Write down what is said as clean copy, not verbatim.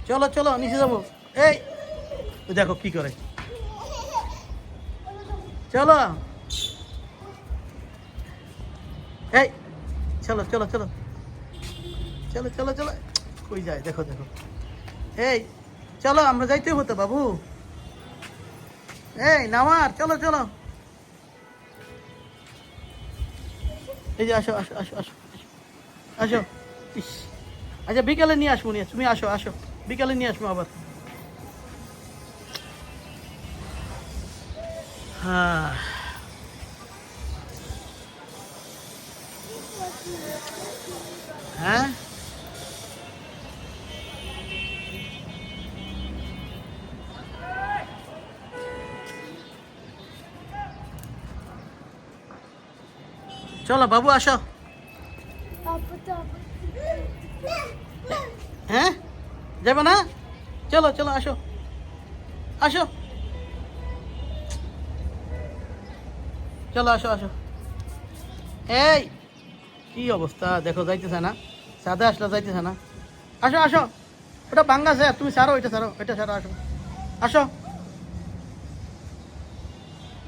চলো চলো নিচে যাবো। এই দেখো কি করে, চলো এই চলো চলো চলো চলো চলো চলো, কই যায় দেখো দেখো। এই চলো আমরা যাইতে হতো বাবু, এই নামার চলো চলো, এই যে আসো আসো আসো আসো আসো। ইস, আচ্ছা বিকালে নিয়ে আসবো, নিয়ে তুমি আসো আসো, বিকালে নিয়ে আসবো আবার। হ্যাঁ হ্যাঁ চলো বাবু আসো। হ্যাঁ যাবে না, চলো চলো আসো আসো, চলো আসো আসো। এই কি অবস্থা দেখো, যাইতেছে না, সাদা আসলে যাইতেছে না। আসো আসো, ওটা ভাঙ্গা আছে, তুমি ছাড়ো, এটা ছাড়ো, এটা ছাড়ো, আসো আসো।